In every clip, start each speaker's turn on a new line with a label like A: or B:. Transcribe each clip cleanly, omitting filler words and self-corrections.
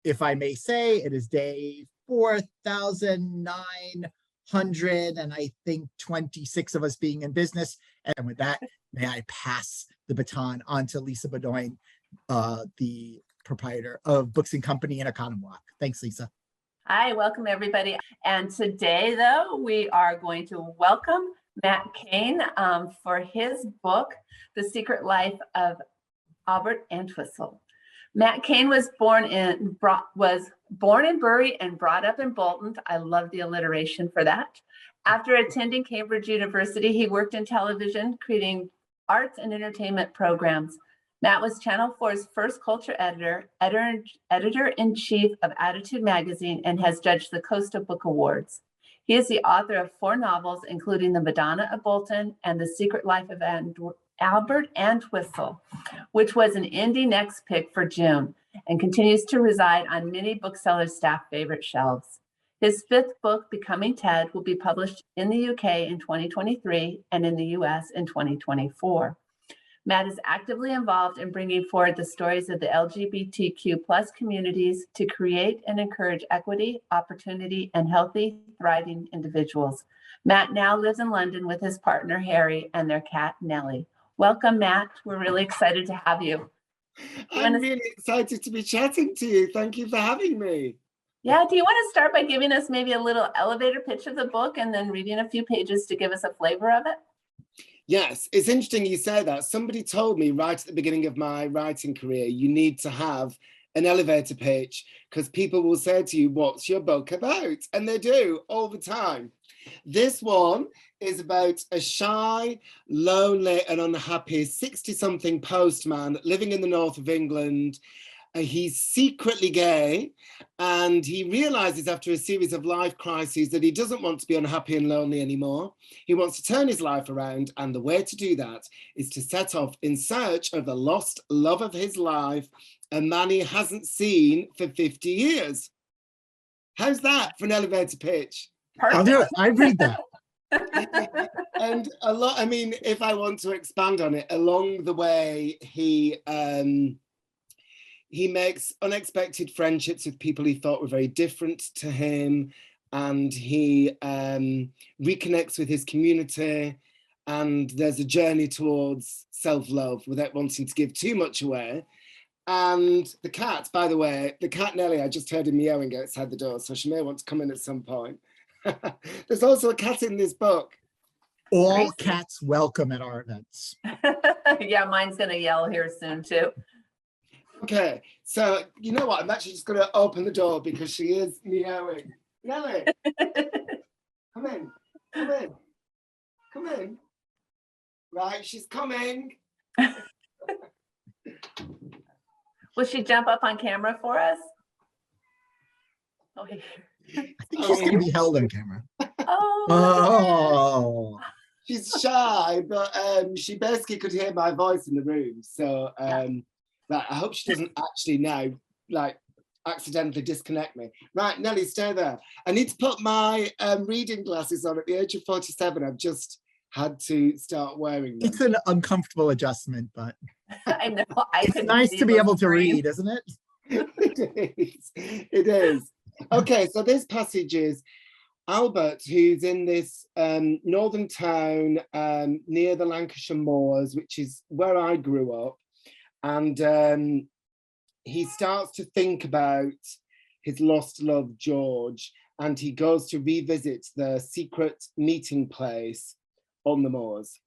A: if I may say, it is day 4,900, and I think 26 of us being in business. And with that, may I pass the baton on to Lisa Baudoin, the proprietor of Books and Company in Oconomowaukee. Thanks, Lisa.
B: Hi, welcome everybody. And today, though, we are going to welcome Matt Cain for his book, The Secret Life of Albert Entwistle. Matt Cain was born in Bury and brought up in Bolton. I love the alliteration for that. After attending Cambridge University, he worked in television, creating arts and entertainment programs. Matt was Channel 4's first culture editor-in-chief of Attitude magazine, and has judged the Costa Book Awards. He is the author of 4 novels, including The Madonna of Bolton and The Secret Life of Albert Entwistle, which was an Indie Next pick for June, and continues to reside on many booksellers' staff favorite shelves. His 5th book, Becoming Ted, will be published in the UK in 2023 and in the US in 2024. Matt is actively involved in bringing forward the stories of the LGBTQ+ communities to create and encourage equity, opportunity, and healthy, thriving individuals. Matt now lives in London with his partner, Harry, and their cat, Nellie. Welcome, Matt. We're really excited to have you.
C: I'm really excited to be chatting to you. Thank you for having me.
B: Yeah, do you want to start by giving us maybe a little elevator pitch of the book and then reading a few pages to give us a flavor of it?
C: Yes, it's interesting you say that. Somebody told me right at the beginning of my writing career, you need to have an elevator pitch because people will say to you, what's your book about? And they do all the time. This one is about a shy, lonely and unhappy 60-something postman living in the north of England. He's secretly gay, and he realizes after a series of life crises that he doesn't want to be unhappy and lonely anymore. He wants to turn his life around, and the way to do that is to set off in search of the lost love of his life, a man he hasn't seen for 50 years. How's that for an elevator pitch?
B: Perfect.
A: I'll do it. I read that.
C: And a lot, I mean, if I want to expand on it, along the way, he makes unexpected friendships with people he thought were very different to him, and he reconnects with his community, and there's a journey towards self-love without wanting to give too much away. And the cat, by the way, the cat Nellie, I just heard him meowing outside the door, so she may want to come in at some point. There's also a cat in this book.
A: All cats welcome at our events.
B: Yeah, mine's going to yell here soon too.
C: Okay, so you know what? I'm actually just going to open the door because she is meowing. Nellie, come in, come in, come in. Right, she's coming.
B: Will she jump up on camera for us? Oh,
A: I think she's going to be held on camera.
B: Oh.
C: She's shy, but she basically could hear my voice in the room. So I hope she doesn't actually now, like, accidentally disconnect me. Right, Nellie, stay there. I need to put my reading glasses on at the age of 47. I've just had to start wearing them.
A: It's an uncomfortable adjustment, but
B: I know.
A: It's nice to be able to read, isn't it?
C: It is. It is. Okay, so this passage is Albert, who's in this northern town near the Lancashire moors, which is where I grew up. And he starts to think about his lost love, George, and he goes to revisit the secret meeting place on the moors.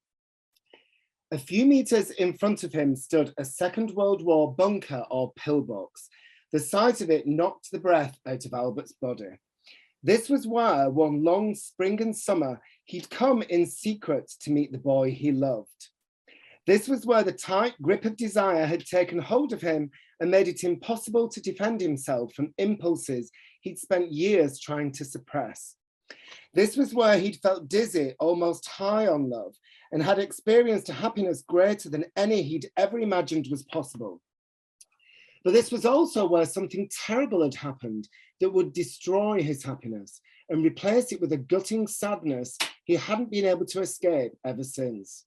C: A few meters in front of him stood a Second World War bunker or pillbox. The sight of it knocked the breath out of Albert's body. This was where one long spring and summer he'd come in secret to meet the boy he loved. This was where the tight grip of desire had taken hold of him and made it impossible to defend himself from impulses he'd spent years trying to suppress. This was where he'd felt dizzy, almost high on love, and had experienced a happiness greater than any he'd ever imagined was possible. But this was also where something terrible had happened that would destroy his happiness and replace it with a gutting sadness he hadn't been able to escape ever since.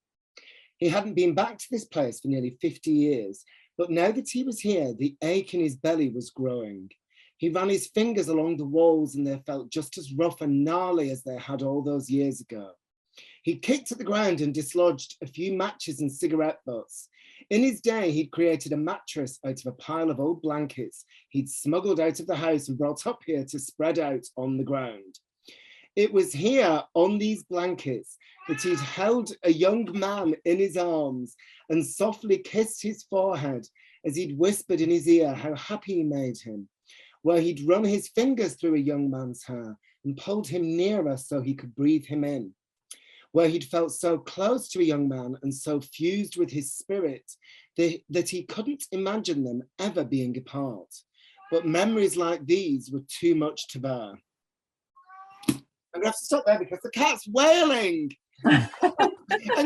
C: He hadn't been back to this place for nearly 50 years, but now that he was here, the ache in his belly was growing. He ran his fingers along the walls and they felt just as rough and gnarly as they had all those years ago. He kicked at the ground and dislodged a few matches and cigarette butts. In his day, he'd created a mattress out of a pile of old blankets he'd smuggled out of the house and brought up here to spread out on the ground. It was here on these blankets that he'd held a young man in his arms and softly kissed his forehead as he'd whispered in his ear how happy he made him, where he'd run his fingers through a young man's hair and pulled him nearer so he could breathe him in, where he'd felt so close to a young man and so fused with his spirit that he couldn't imagine them ever being apart. But memories like these were too much to bear. I'm gonna have to stop there because the cat's wailing and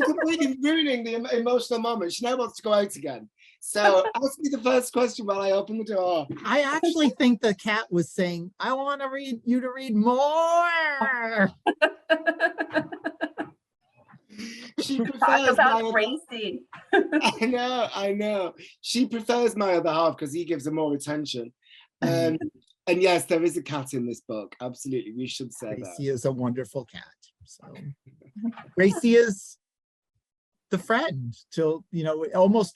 C: completely ruining the emotional moment. She now wants to go out again. So ask me the first question while I open the door.
A: I actually think the cat was saying, I want to read you to read more.
C: She
B: Talk
C: prefers
B: about
C: my
B: racing.
C: I know. She prefers my other half because he gives her more attention. And yes, there is a cat in this book. Absolutely, we should say
A: Gracie
C: that.
A: is a wonderful cat. So Gracie is the friend till, you know, almost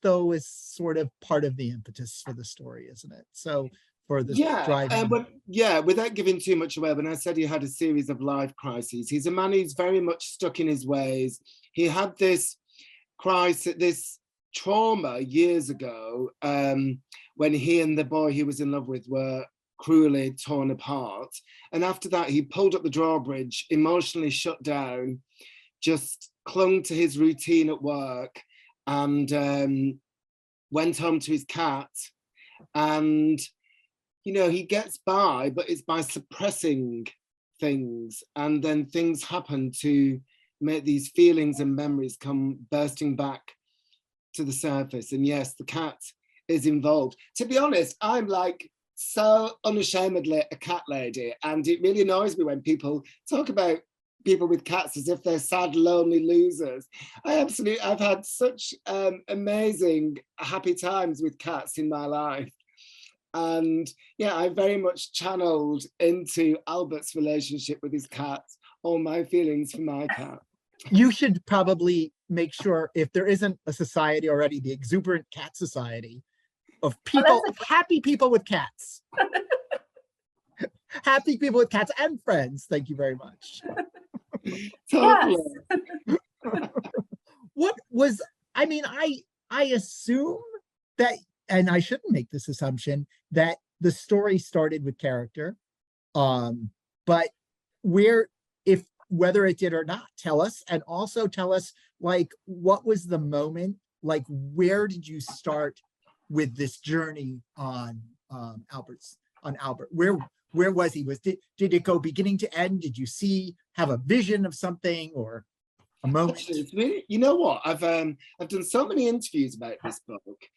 A: though is sort of part of the impetus for the story, isn't it? So for this driving.
C: But yeah, without giving too much away, when I said he had a series of life crises, he's a man who's very much stuck in his ways. He had this crisis, this trauma years ago, when he and the boy he was in love with were cruelly torn apart. And after that, he pulled up the drawbridge, emotionally shut down, just clung to his routine at work, and went home to his cat. And, you know, he gets by, but it's by suppressing things. And then things happen to make these feelings and memories come bursting back to the surface. And yes, the cat is involved. To be honest, I'm like so unashamedly a cat lady, and it really annoys me when people talk about people with cats as if they're sad, lonely losers. I've had such amazing, happy times with cats in my life. And yeah, I very much channeled into Albert's relationship with his cat, all my feelings for my cat.
A: You should probably make sure, if there isn't a society already, the Exuberant Cat Society of people, happy people with cats. Happy people with cats and friends. Thank you very much.
C: Totally.
B: Yes.
A: What was, I mean, I assume that, and I shouldn't make this assumption, that the story started with character, but whether it did or not, tell us, and also tell us, like, what was the moment, like, where did you start with this journey on Albert? Where was he? Did it go beginning to end? Did you have a vision of something or a moment?
C: Actually, it's really, you know what? I've done so many interviews about this book,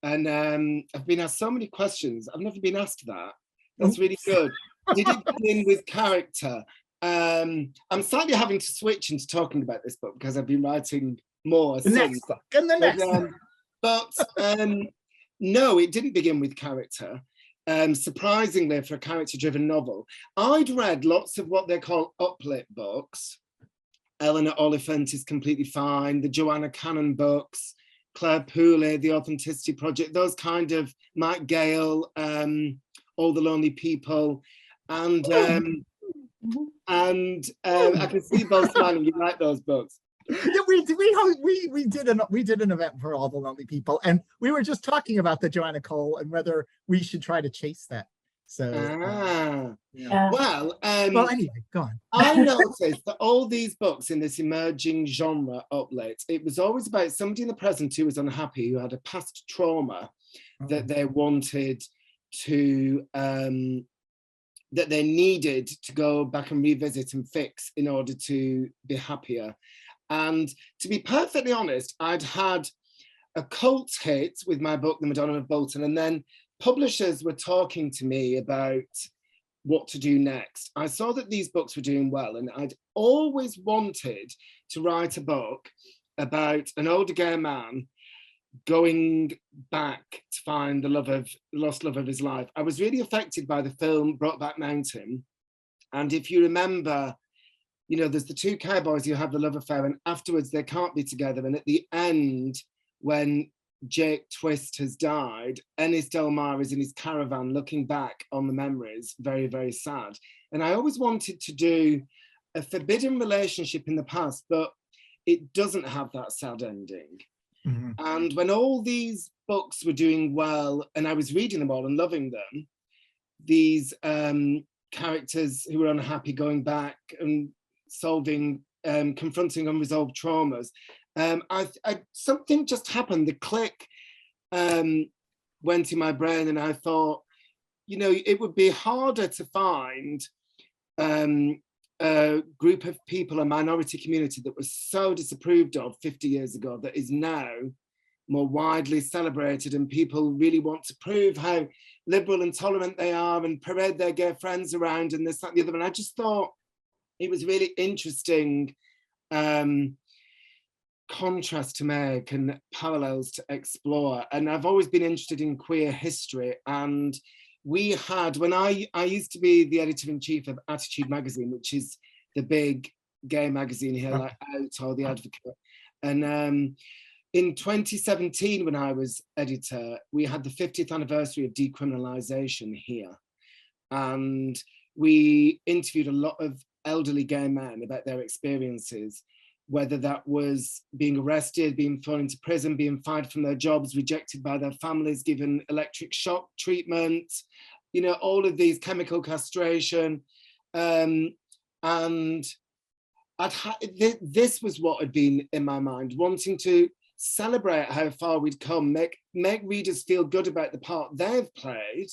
C: and I've been asked so many questions. I've never been asked that. That's really good. Did it begin with character? I'm slightly having to switch into talking about this book because I've been writing more since. But no, it didn't begin with character. Surprisingly, for a character-driven novel, I'd read lots of what they call uplit books. Eleanor Oliphant is Completely Fine, the Joanna Cannon books, Claire Pooley, The Authenticity Project, those kind of Mike Gale, All the Lonely People, and I can see both smiling. You like those books?
A: Yeah, we did an event for All the Lonely People, and we were just talking about the Joanna Cole and whether we should try to chase that. So,
B: Yeah.
C: Well,
A: anyway, go on.
C: I noticed that all these books in this emerging genre uplit, it was always about somebody in the present who was unhappy, who had a past trauma that they wanted to, that they needed to go back and revisit and fix in order to be happier. And to be perfectly honest, I'd had a cult hit with my book, The Madonna of Bolton, and then publishers were talking to me about what to do next. I saw that these books were doing well, and I'd always wanted to write a book about an older gay man going back to find the lost love of his life. I was really affected by the film Brokeback Mountain. And if you remember, you know, there's the two cowboys who have the love affair, and afterwards they can't be together. And at the end, when Jake Twist has died, Ennis Delmar is in his caravan looking back on the memories, very, very sad. And I always wanted to do a forbidden relationship in the past, but it doesn't have that sad ending.
A: Mhm.
C: And when all these books were doing well, and I was reading them all and loving them, these characters who were unhappy going back and solving, confronting unresolved traumas, something just happened. The click went in my brain, and I thought, you know, it would be harder to find a group of people, a minority community that was so disapproved of 50 years ago, that is now more widely celebrated, and people really want to prove how liberal and tolerant they are and parade their gay friends around and this, that, and the other. And I just thought it was really interesting contrast to make and parallels to explore. And I've always been interested in queer history, and we had, when I used to be the editor-in-chief of Attitude magazine, which is the big gay magazine here, like Out or The Advocate. And in 2017, when I was editor, we had the 50th anniversary of decriminalisation here. And we interviewed a lot of elderly gay men about their experiences, whether that was being arrested, being thrown into prison, being fired from their jobs, rejected by their families, given electric shock treatment, you know, all of these, chemical castration. And this was what had been in my mind, wanting to celebrate how far we'd come, make readers feel good about the part they've played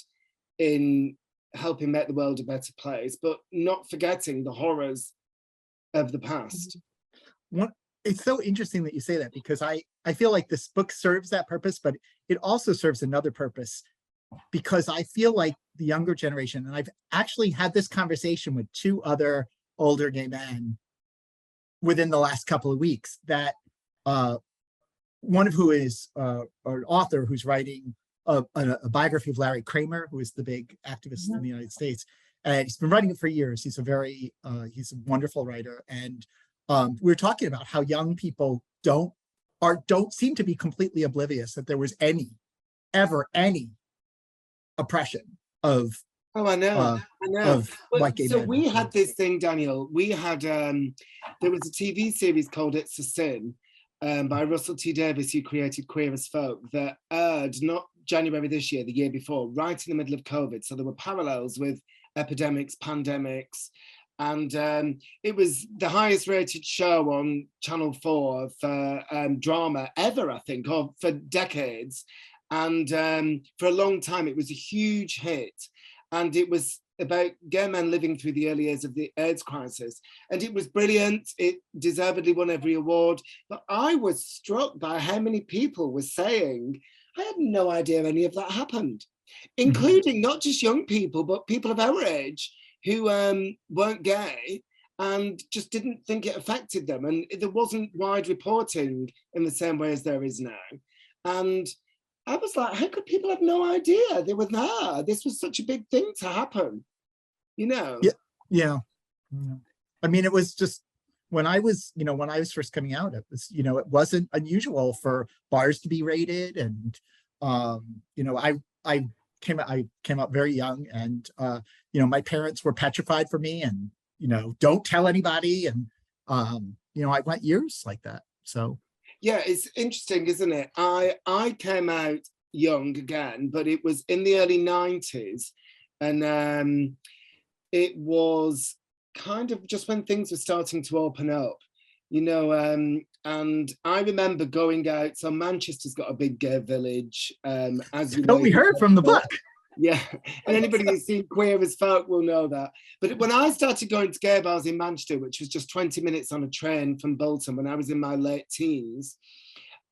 C: in helping make the world a better place, but not forgetting the horrors of the past.
A: It's so interesting that you say that, because I feel like this book serves that purpose, but it also serves another purpose, because I feel like the younger generation, and I've actually had this conversation with two other older gay men within the last couple of weeks, that one of who is an author who's writing a biography of Larry Kramer, who is the big activist in the United States, and he's been writing it for years. He's he's a wonderful writer, and we were talking about how young people don't seem to be completely oblivious that there was ever any oppression of
C: I know.
A: of white gay men.
C: So we had this thing, Daniel. We had there was a TV series called It's a Sin by Russell T Davies, who created Queer as Folk, that aired not January this year, the year before, right in the middle of COVID. So there were parallels with epidemics, pandemics. And it was the highest rated show on Channel 4 for drama ever, I think, or for decades. And for a long time, it was a huge hit. And it was about gay men living through the early years of the AIDS crisis. And it was brilliant. It deservedly won every award. But I was struck by how many people were saying, I had no idea any of that happened, including not just young people, but people of our age who weren't gay and just didn't think it affected them. And there wasn't wide reporting in the same way as there is now. And I was like, how could people have no idea they were there? This was such a big thing to happen, you know?
A: Yeah. I mean, it was just, when I was first coming out, it was, it wasn't unusual for bars to be raided. And, I came out very young, and, my parents were petrified for me, and, don't tell anybody. And, I went years like that. So.
C: Yeah, it's interesting, isn't it? I came out young again, but it was in the early 90s. And it was kind of just when things were starting to open up, and I remember going out. So Manchester's got a big gay village, as you know.
A: We heard from the book.
C: Yeah, and anybody who's seen Queer as Folk will know that. But when I started going to gay bars in Manchester, which was just 20 minutes on a train from Bolton when I was in my late teens,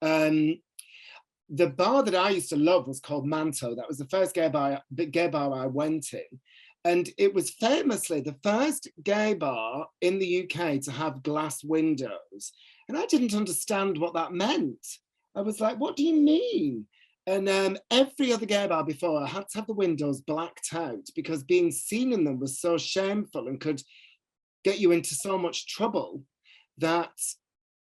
C: the bar that I used to love was called Manto. That was the first gay bar I went in. And it was famously the first gay bar in the UK to have glass windows. And I didn't understand what that meant. I was like, what do you mean? And every other gay bar before, I had to have the windows blacked out because being seen in them was so shameful and could get you into so much trouble that,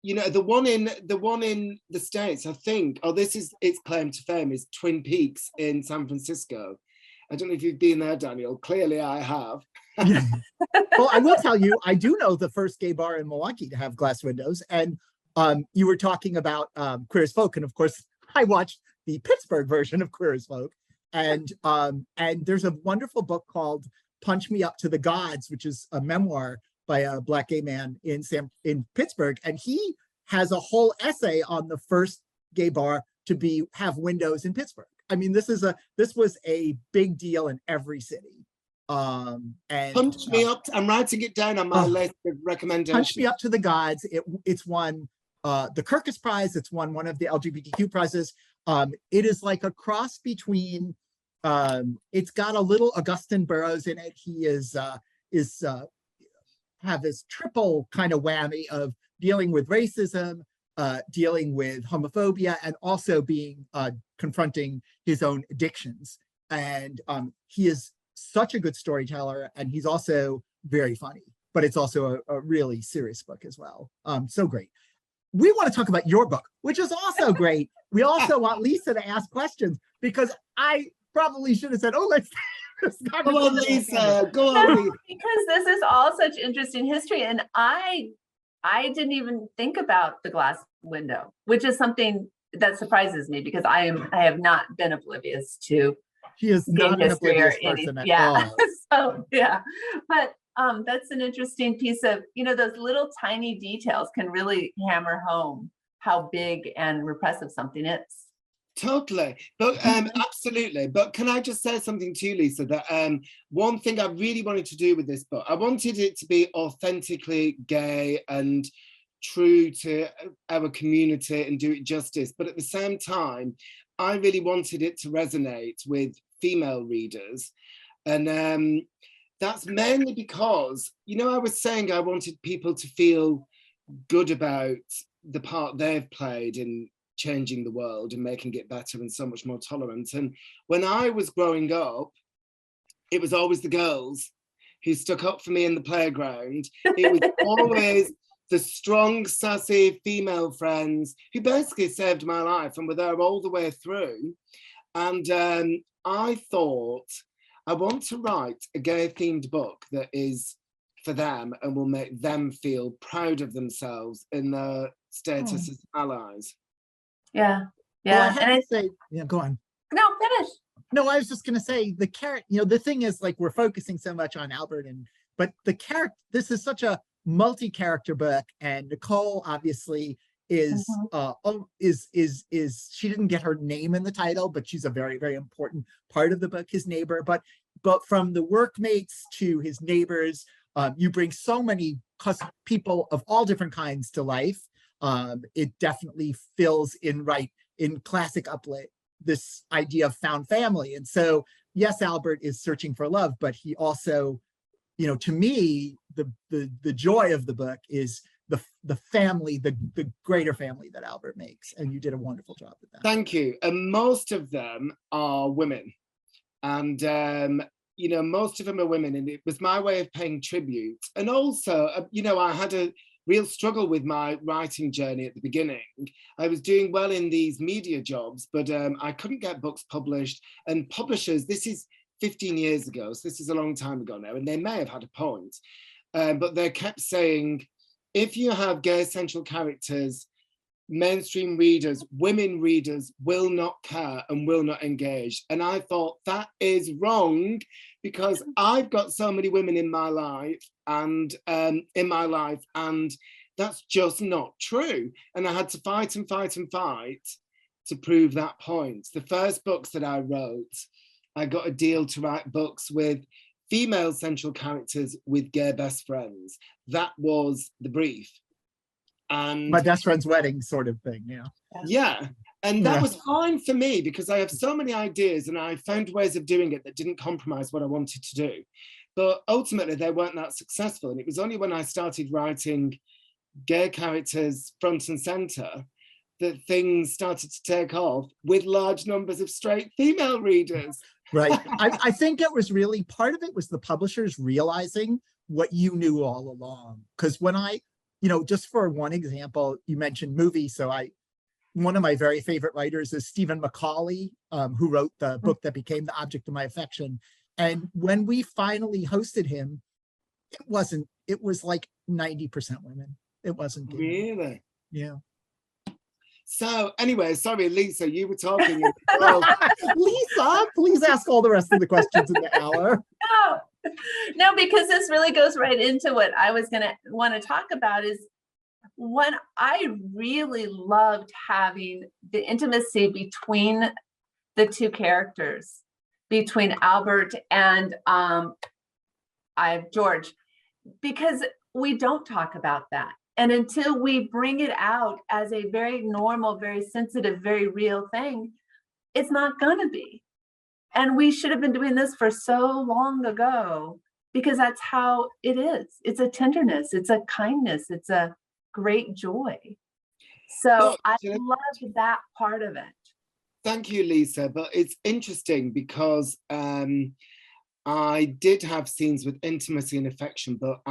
C: you know, the one in the States, I think, this is its claim to fame, is Twin Peaks in San Francisco. I don't know if you've been there, Daniel. Clearly I have.
A: Yeah. Well, I will tell you, I do know the first gay bar in Milwaukee to have glass windows. And you were talking about Queer as Folk. And of course, I watched the Pittsburgh version of Queer as Folk. And there's a wonderful book called Punch Me Up to the Gods, which is a memoir by a Black gay man in Pittsburgh. And he has a whole essay on the first gay bar to have windows in Pittsburgh. I mean, this was a big deal in every city. And
C: Punch Me Up. I'm writing it down on my list of recommendations.
A: Punch Me Up to the Gods. It's won the Kirkus Prize. It's won one of the LGBTQ prizes. It is like a cross between. It's got a little Augustin Burroughs in it. He have this triple kind of whammy of dealing with racism, dealing with homophobia, and also confronting his own addictions. And he is such a good storyteller, and he's also very funny, but it's also a really serious book as well. So great. We want to talk about your book, which is also great. We also want Lisa to ask questions, because I probably should have said, let's
C: go on, Lisa. Go on, Lisa.
B: Because this is all such interesting history, and I didn't even think about the glass window, which is something that surprises me, because I have not been oblivious to.
A: She is not an oblivious person at all.
B: So yeah, but that's an interesting piece of, those little tiny details can really hammer home how big and repressive something is.
C: Totally, but absolutely. But can I just say something to you, Lisa, that one thing I really wanted to do with this book, I wanted it to be authentically gay and true to our community and do it justice. But at the same time, I really wanted it to resonate with female readers. And that's mainly because, I was saying I wanted people to feel good about the part they've played in changing the world and making it better and so much more tolerant. And when I was growing up, it was always the girls who stuck up for me in the playground. It was always the strong, sassy female friends who basically saved my life and were there all the way through. And I thought, I want to write a gay-themed book that is for them and will make them feel proud of themselves in their status as allies.
B: Yeah.
A: Well, I have to say, go on.
B: No, finish.
A: No, I was just going to say the thing is, like, we're focusing so much on Albert, but this is such a multi-character book, and Nicole obviously is she didn't get her name in the title, but she's a very, very important part of the book, his neighbor. But from the workmates to his neighbors, you bring so many people of all different kinds to life. It definitely fills in classic uplit this idea of found family. And so, yes, Albert is searching for love, but he also, to me, the joy of the book is the family, the greater family that Albert makes. And you did a wonderful job with that.
C: Thank you. And most of them are women. And, most of them are women. And it was my way of paying tribute. And also, I had a real struggle with my writing journey at the beginning. I was doing well in these media jobs, but I couldn't get books published. And publishers, this is 15 years ago, so this is a long time ago now, and they may have had a point, but they kept saying, if you have gay central characters, mainstream readers, women readers will not care and will not engage. And I thought, that is wrong, because I've got so many women in my life, and that's just not true. And I had to fight and fight and fight to prove that point. The first books that I wrote, I got a deal to write books with female central characters with gay best friends. That was the brief. And
A: my best friend's wedding sort of thing, yeah.
C: Yeah, and that was fine for me, because I have so many ideas and I found ways of doing it that didn't compromise what I wanted to do. But ultimately, they weren't that successful. And it was only when I started writing gay characters front and center that things started to take off with large numbers of straight female readers.
A: Right. I think it was really, part of it was the publishers realizing what you knew all along. Because when just for one example, you mentioned movies. So one of my very favorite writers is Stephen Macaulay, who wrote the book that became the object of my affection. And when we finally hosted him, it was like 90% women. It wasn't gay.
C: Really?
A: Yeah.
C: So anyway, sorry, Lisa, you were talking.
A: Lisa, please ask all the rest of the questions in the hour.
B: No, because this really goes right into what I was going to want to talk about is when I really loved having the intimacy between the two characters, between Albert and George, because we don't talk about that. And until we bring it out as a very normal, very sensitive, very real thing, it's not going to be. And we should have been doing this for so long ago, because that's how it is. It's a tenderness, it's a kindness, it's a great joy. So I love that part of it.
C: Thank you, Lisa. But it's interesting because I did have scenes with intimacy and affection, but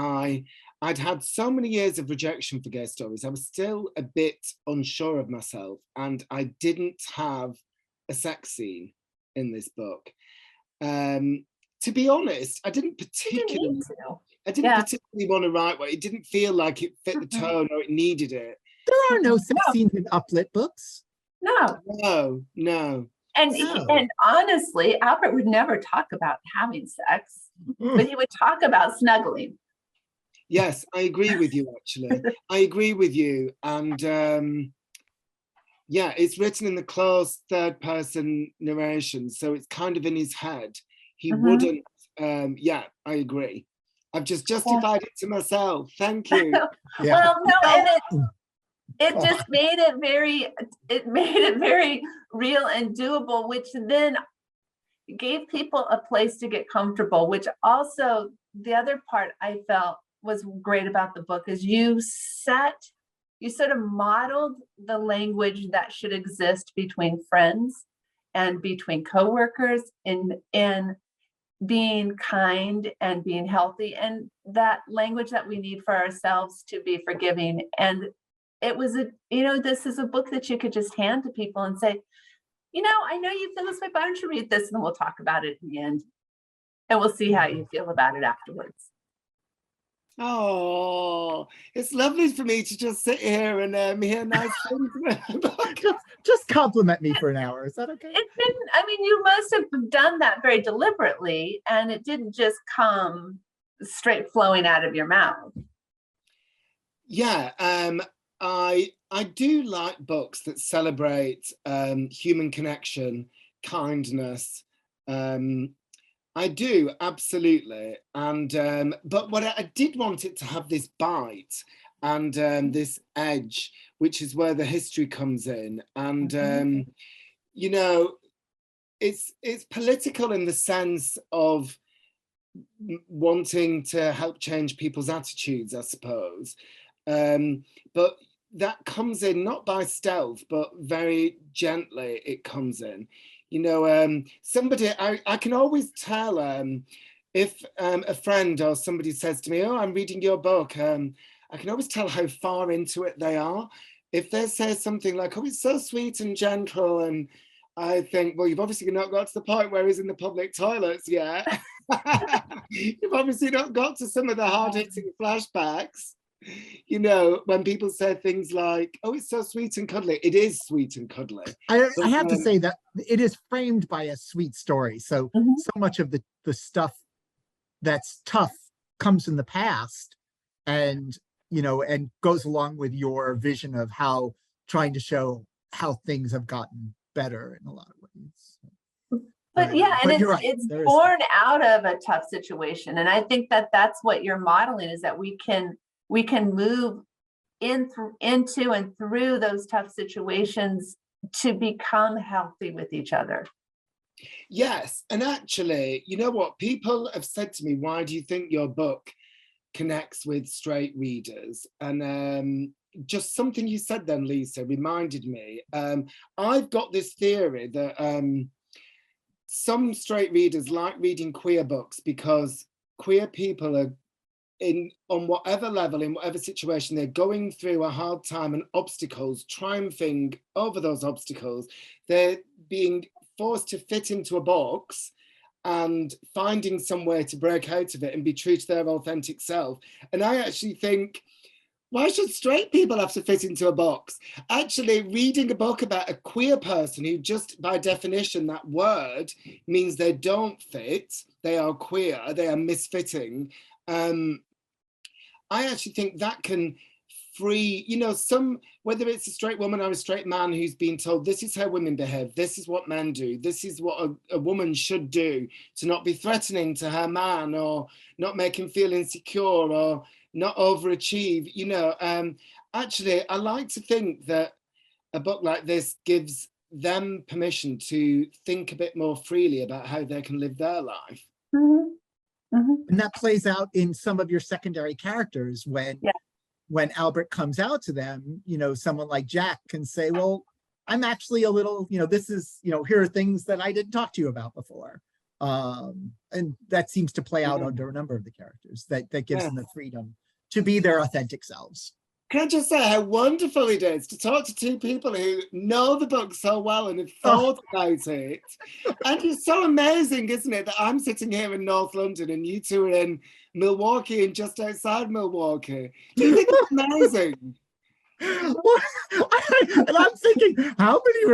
C: I'd had so many years of rejection for gay stories. I was still a bit unsure of myself, and I didn't have a sex scene in this book. To be honest, I didn't particularly want to write one. It didn't feel like it fit the tone or it needed it.
A: There are no sex scenes in uplit books.
C: No.
B: And honestly, Albert would never talk about having sex, but he would talk about snuggling.
C: Yes, I agree with you, actually. I agree with you. And it's written in the close third person narration. So it's kind of in his head. He wouldn't, I agree. I've just justified it to myself. Thank you.
B: Well, no, and it just made it very real and doable, which then gave people a place to get comfortable, which also the other part I felt was great about the book is you sort of modeled the language that should exist between friends and between coworkers in being kind and being healthy, and that language that we need for ourselves to be forgiving. And it was this is a book that you could just hand to people and say, I know you feel this way, but why don't you read this and we'll talk about it in the end, and we'll see how you feel about it afterwards.
C: Oh, it's lovely for me to just sit here and hear nice things.
A: Just compliment me for an hour. Is that okay?
B: You must have done that very deliberately, and it didn't just come straight flowing out of your mouth.
C: Yeah, I do like books that celebrate human connection, kindness. I do, absolutely. And but what I did want it to have this bite and this edge, which is where the history comes in. And it's political in the sense of wanting to help change people's attitudes, I suppose. But that comes in not by stealth, but very gently it comes in. Somebody, I can always tell if a friend or somebody says to me, "Oh, I'm reading your book," I can always tell how far into it they are. If they say something like, "Oh, it's so sweet and gentle," and I think, well, you've obviously not got to the point where he's in the public toilets yet. You've obviously not got to some of the hard-hitting flashbacks. When people say things like, "Oh, it's so sweet and cuddly," it is sweet and cuddly.
A: I have to say that it is framed by a sweet story. So much of the stuff that's tough comes in the past, and and goes along with your vision of how trying to show how things have gotten better in a lot of ways.
B: But it's born out of a tough situation, and I think that that's what you're modeling, is that we can move into and through those tough situations to become healthy with each other.
C: Yes, and actually, you know what? People have said to me, "Why do you think your book connects with straight readers?" And just something you said then, Lisa, reminded me. I've got this theory that some straight readers like reading queer books because queer people are on whatever level, in whatever situation, they're going through a hard time and obstacles, triumphing over those obstacles. They're being forced to fit into a box and finding somewhere to break out of it and be true to their authentic self. And I actually think, why should straight people have to fit into a box? Actually, reading a book about a queer person who just by definition, that word means they don't fit, they are queer, they are misfitting. I actually think that can free, whether it's a straight woman or a straight man who's been told this is how women behave, this is what men do, this is what a woman should do, to not be threatening to her man or not make him feel insecure or not overachieve. Actually, I like to think that a book like this gives them permission to think a bit more freely about how they can live their life.
B: Mm-hmm. Mm-hmm.
A: And that plays out in some of your secondary characters when Albert comes out to them, someone like Jack can say, well, I'm actually a little, this is, here are things that I didn't talk to you about before. And that seems to play out under a number of the characters that gives them the freedom to be their authentic selves.
C: Can I just say how wonderful it is to talk to two people who know the book so well and have thought about it. And it's so amazing, isn't it, that I'm sitting here in North London and you two are in Milwaukee and just outside Milwaukee. Do you think it's amazing?
A: And I'm thinking, how many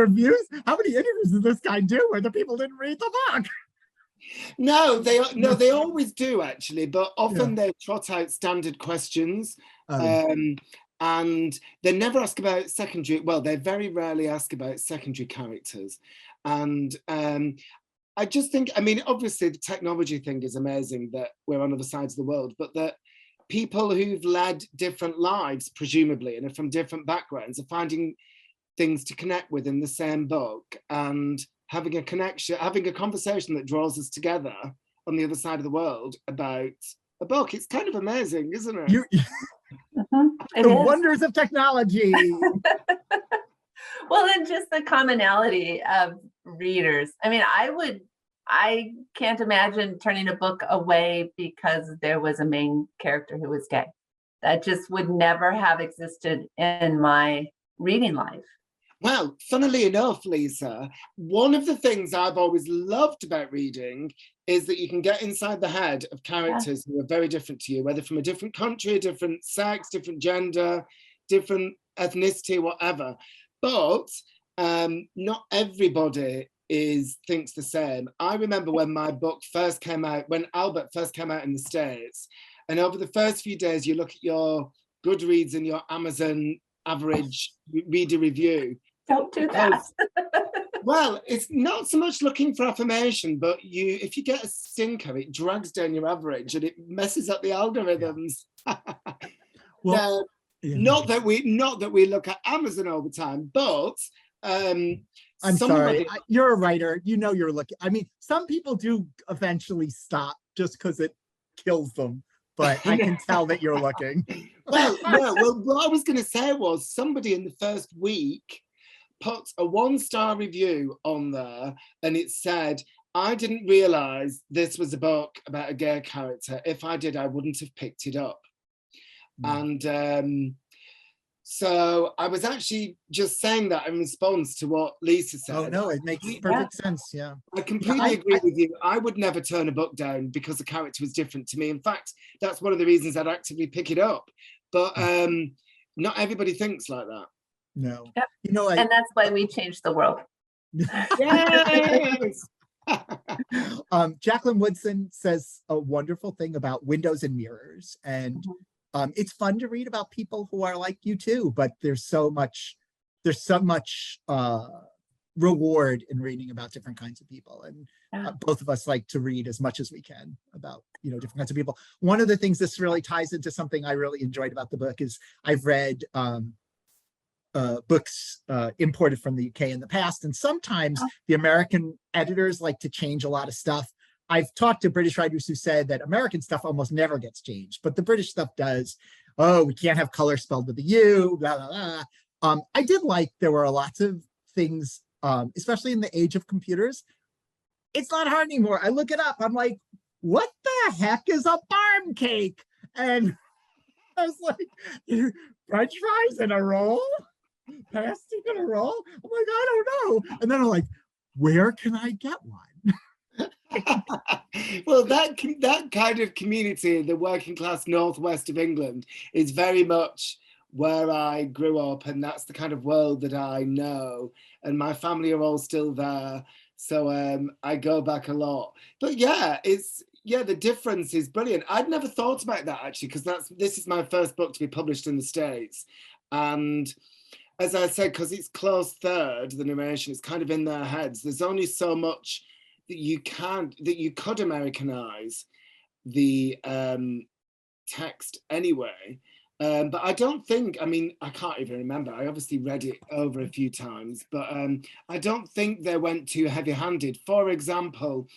A: interviews did this guy do where the people didn't read the book?
C: No, they always do actually, but often they trot out standard questions. And they never ask about secondary, well, they very rarely ask about secondary characters. And I just think, obviously the technology thing is amazing that we're on other sides of the world, but that people who've led different lives, presumably, and are from different backgrounds, are finding things to connect with in the same book and having a connection, having a conversation that draws us together on the other side of the world about a book. It's kind of amazing, isn't it?
A: The wonders of technology.
B: Well, and just the commonality of readers. I can't imagine turning a book away because there was a main character who was gay. That just would never have existed in my reading life.
C: Well, funnily enough, Lisa, one of the things I've always loved about reading is that you can get inside the head of characters who are very different to you, whether from a different country, a different sex, different gender, different ethnicity, whatever. But not everybody thinks the same. I remember when my book first came out, when Albert first came out in the States, and over the first few days, you look at your Goodreads and your Amazon average reader review.
B: Don't do that.
C: Well, it's not so much looking for affirmation, but if you get a stinker, it drags down your average and it messes up the algorithms.
A: Well,
C: not that we look at Amazon all the time, but
A: I'm sorry, you're a writer, you're looking. Some people do eventually stop just because it kills them, but I can tell that you're looking.
C: Well, what I was going to say was somebody in the first week put a 1-star review on there and it said, I didn't realize this was a book about a gay character. If I did, I wouldn't have picked it up. And so I was actually just saying that in response to what Lisa said.
A: Oh no, it makes perfect sense. Yeah,
C: I completely agree with you. I would never turn a book down because the character was different to me. In fact, that's one of the reasons I'd actively pick it up. But not everybody thinks like that.
A: No.
B: Yep. And that's why we changed the world.
C: Yes.
A: Jacqueline Woodson says a wonderful thing about windows and mirrors, and it's fun to read about people who are like you too, but there's so much reward in reading about different kinds of people, and both of us like to read as much as we can about different kinds of people. One of the things this really ties into something I really enjoyed about the book is I've read books imported from the UK in the past, and sometimes the American editors like to change a lot of stuff. I've talked to British writers who said that American stuff almost never gets changed, but the British stuff does. oh, we can't have color spelled with a U, blah, blah, blah. I did like there were lots of things, especially in the age of computers. It's not hard anymore. I look it up. I'm like, what the heck is a barm cake? And I was like, French fries in a roll? Pasta in a roll? I'm like, I don't know. And then I'm like, where can I get one?
C: Well, that kind of community, the working class northwest of England, is very much where I grew up, and that's the kind of world that I know. And my family are all still there, so I go back a lot. But yeah, the difference is brilliant. I'd never thought about that actually, because this is my first book to be published in the States, and as I said, because it's close third, the narration is kind of in their heads. There's only so much that you could Americanize the text anyway. But I don't think, I mean, I can't even remember. I obviously read it over a few times, but I don't think they went too heavy-handed. For example,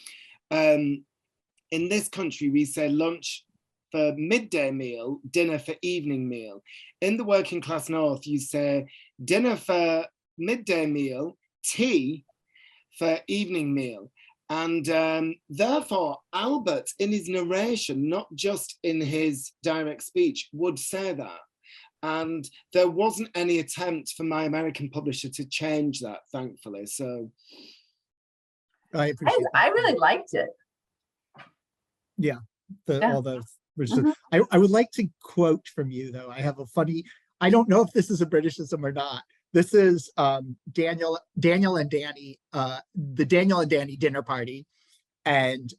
C: in this country, we say lunch for midday meal, dinner for evening meal. In the working class north, you say dinner for midday meal, tea for evening meal. And therefore, Albert, in his narration, not just in his direct speech, would say that. And there wasn't any attempt for my American publisher to change that, thankfully. So
A: I appreciate
B: I really liked it.
A: Yeah, all those.
B: Mhm.
A: I would like to quote from you, though. I have a funny, I don't know if this is a Britishism or not. This is Daniel and Danny, the Daniel and Danny dinner party. And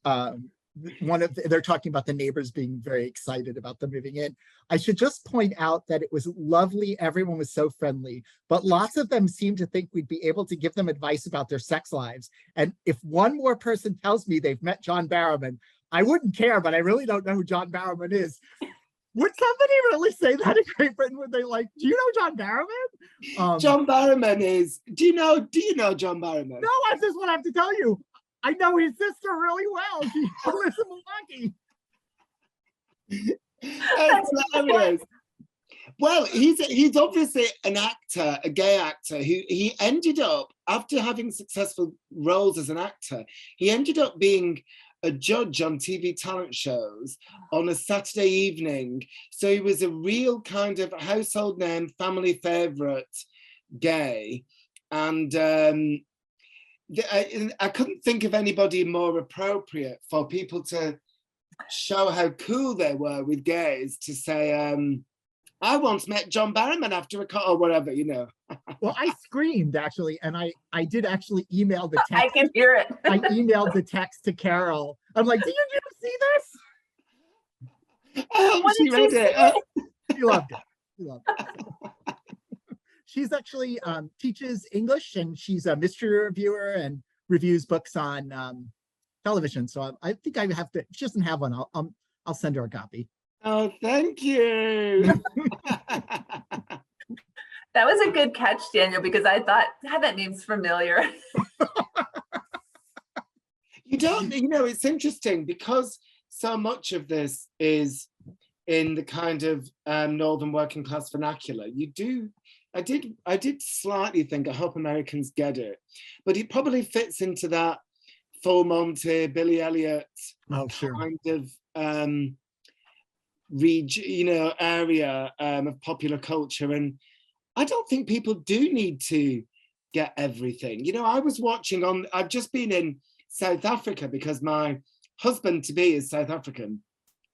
A: they're talking about the neighbors being very excited about them moving in. I should just point out that it was lovely. Everyone was so friendly, but lots of them seemed to think we'd be able to give them advice about their sex lives. And if one more person tells me they've met John Barrowman, I wouldn't care, but I really don't know who John Barrowman is. Would somebody really say that in Great Britain? Would they like, do you know John Barrowman?
C: John Barrowman is, do you know John Barrowman?
A: No, I just want to have to tell you, I know his sister really well. She lives in Milwaukee.
C: That's hilarious. Well, he's obviously an actor, a gay actor, who he ended up, after having successful roles as an actor, he ended up being a judge on TV talent shows on a Saturday evening. So he was a real kind of household name, family favorite gay. And I couldn't think of anybody more appropriate for people to show how cool they were with gays to say, I once met John Barrowman after a call or whatever, you know.
A: Well, I screamed actually, and I did actually email the text.
B: I can hear it.
A: I emailed the text to Carol. I'm like, did you see this?
B: What
C: She
B: did you
C: read it.
A: She loved it. She loved it. She's actually teaches English, and she's a mystery reviewer and reviews books on television. So I think I have to. If she doesn't have one, I'll send her a copy.
C: Oh, thank you.
B: That was a good catch, Daniel, because I thought, God, that name's familiar.
C: You know, it's interesting because so much of this is in the kind of northern working class vernacular. I did slightly think, I hope Americans get it, but it probably fits into that Full Monty, Billy Elliot kind of area of popular culture. And I don't think people do need to get everything. You know, I've just been in South Africa because my husband-to-be is South African.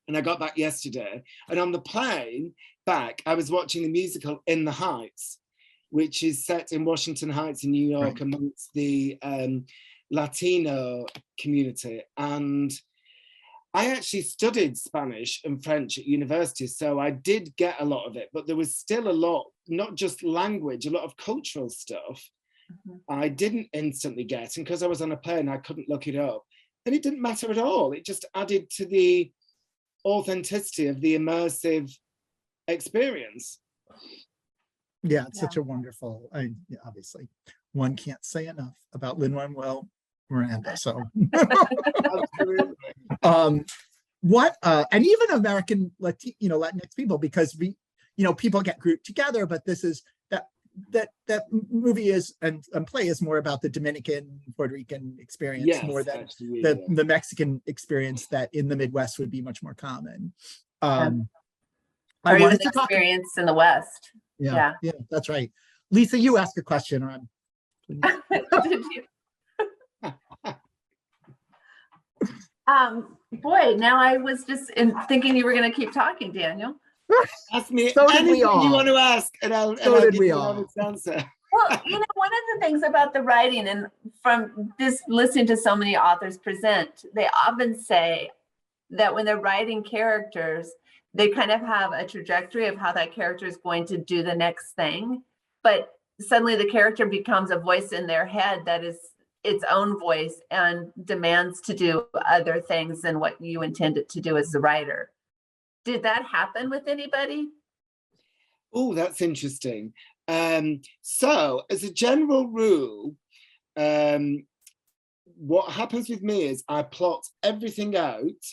C: And I got back yesterday. And on the plane back, I was watching the musical In the Heights, which is set in Washington Heights in New York, right, amongst the Latino community. And I actually studied Spanish and French at university, so I did get a lot of it, but there was still a lot, not just language, a lot of cultural stuff I didn't instantly get. And because I was on a plane, I couldn't look it up. And it didn't matter at all. It just added to the authenticity of the immersive experience.
A: Yeah, it's such a wonderful, obviously, one can't say enough about Lin-Manuel Miranda. So,
C: Absolutely.
A: and even American, Latinx people, because people get grouped together, but this is that movie is and play is more about the Dominican, Puerto Rican experience
C: Yes,
A: more than
C: actually,
A: the Mexican experience that in the Midwest would be much more common. I
B: Or even
A: wanted
B: the
A: to talk.
B: experience in the West.
A: Yeah, that's right. Lisa, you ask a question, or I'm.
B: Did you? Boy, now I was just thinking you were going to keep talking, Daniel.
C: Ask me
A: So did
C: anything
A: we all.
C: you want to ask, and I'll
A: did
C: give
A: we
C: you an
A: all.
C: honest answer.
B: Well, one of the things about the writing, and from this listening to so many authors present, they often say that when they're writing characters, they kind of have a trajectory of how that character is going to do the next thing, but suddenly the character becomes a voice in their head that is its own voice and demands to do other things than what you intend it to do as the writer. Did that happen with anybody?
C: Oh, that's interesting. So as a general rule, what happens with me is I plot everything out,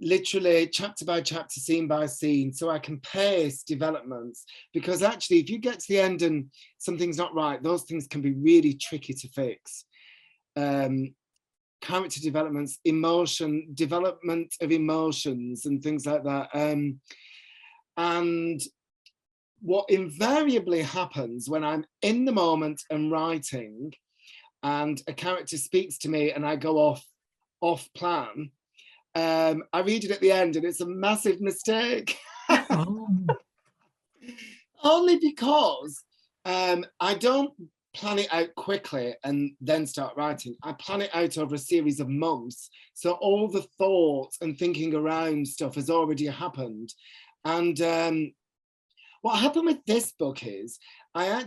C: literally chapter by chapter, scene by scene, so I can pace developments. Because actually, if you get to the end and something's not right, those things can be really tricky to fix. Character developments, development of emotions and things like that. And what invariably happens when I'm in the moment and writing and a character speaks to me and I go off plan, I read it at the end and it's a massive mistake.
A: Oh.
C: Only because I don't plan it out quickly and then start writing. I plan it out over a series of months. So all the thoughts and thinking around stuff has already happened. And what happened with this book is I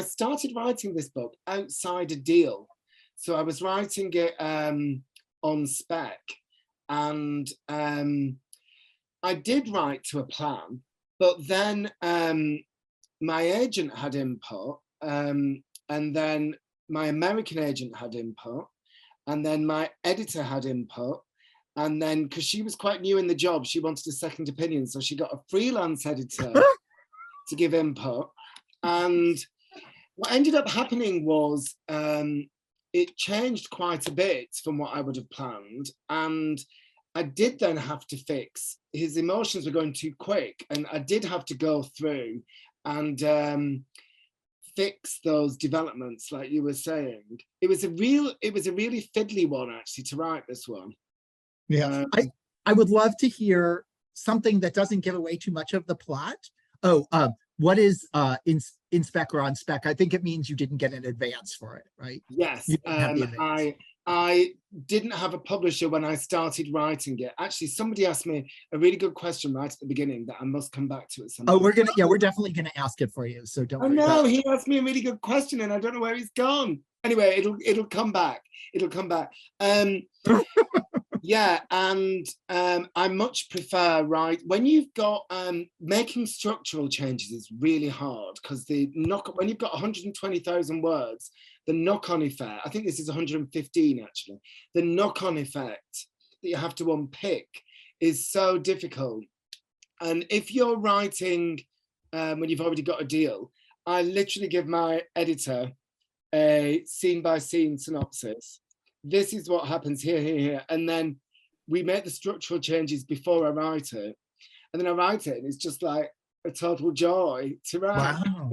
C: started writing this book outside a deal. So I was writing it on spec, and I did write to a plan, but then my agent had input, and then my American agent had input, and then my editor had input. And then, because she was quite new in the job, she wanted a second opinion. So she got a freelance editor to give input. And what ended up happening was it changed quite a bit from what I would have planned. And I did then have to fix, his emotions were going too quick. And I did have to go through and fix those developments, like you were saying. It was a really fiddly one, actually, to write this one.
A: Yeah, I would love to hear something that doesn't give away too much of the plot. What is in spec or on spec? I think it means you didn't get an advance for it, right?
C: Yes,
A: You didn't have the advance.
C: I didn't have a publisher when I started writing it. Actually, somebody asked me a really good question right at the beginning that I must come back to at some point.
A: We're definitely gonna ask it for you. So don't worry.
C: No, he asked me a really good question and I don't know where he's gone. Anyway, it'll come back. It'll come back. Yeah, and I much prefer when you've got making structural changes is really hard, because when you've got 120,000 words, the knock-on effect, I think this is 115 actually, the knock-on effect that you have to unpick is so difficult. And if you're writing when you've already got a deal, I literally give my editor a scene-by-scene synopsis. This is what happens here, and then we make the structural changes before I write it, and then I write it, and it's just like a total joy to write.
A: Wow.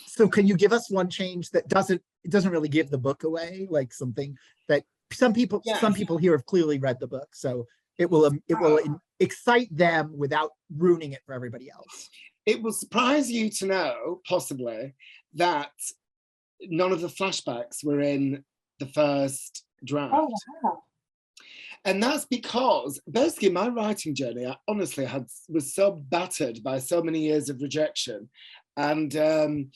A: So can you give us one change that doesn't really give the book away, like something that some people here have clearly read the book, so it will excite them without ruining it for everybody else.
C: It will surprise you to know, possibly, that none of the flashbacks were in the first draft.
B: Oh, wow.
C: And that's because basically my writing journey, I honestly was so battered by so many years of rejection, and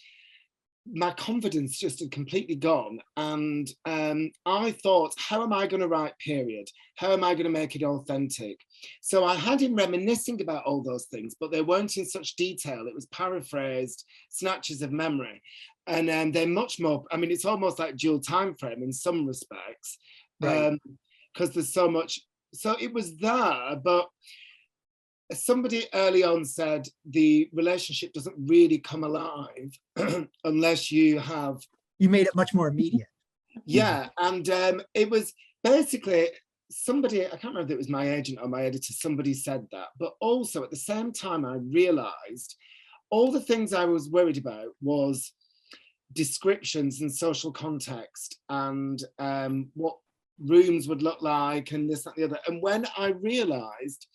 C: my confidence just had completely gone. And I thought, how am I going to write period? How am I going to make it authentic? So I had him reminiscing about all those things, but they weren't in such detail. It was paraphrased, snatches of memory. And they're much more, I mean, it's almost like dual time frame in some respects,
A: right?
C: Because there's so much. So it was there, but somebody early on said the relationship doesn't really come alive unless you have.
A: You made it much more immediate.
C: Yeah, and it was basically somebody, I can't remember if it was my agent or my editor, somebody said that. But also at the same time, I realized all the things I was worried about was descriptions and social context and what rooms would look like and this, that, and the other. And when I realized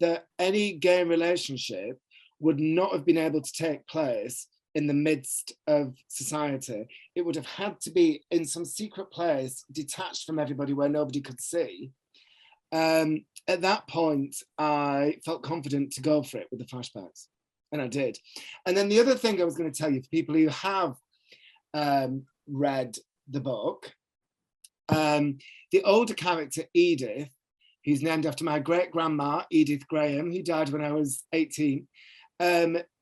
C: that any gay relationship would not have been able to take place in the midst of society, it would have had to be in some secret place, detached from everybody where nobody could see. At that point, I felt confident to go for it with the flashbacks, and I did. And then the other thing I was going to tell you, for people who have read the book, the older character, Edith, who's named after my great-grandma, Edith Graham, who died when I was 18,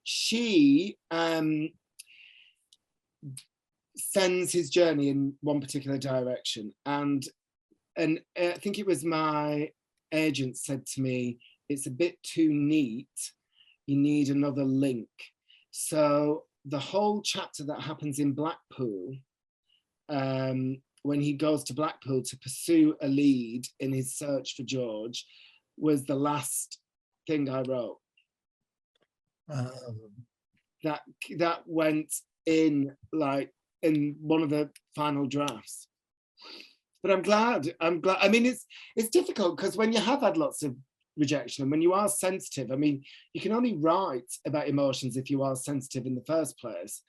C: she sends his journey in one particular direction. And I think it was my agent said to me, it's a bit too neat, you need another link. So the whole chapter that happens in Blackpool, when he goes to Blackpool to pursue a lead in his search for George, was the last thing I wrote. That went in like in one of the final drafts. But I'm glad. I mean, it's difficult because when you have had lots of rejection and when you are sensitive, I mean, you can only write about emotions if you are sensitive in the first place.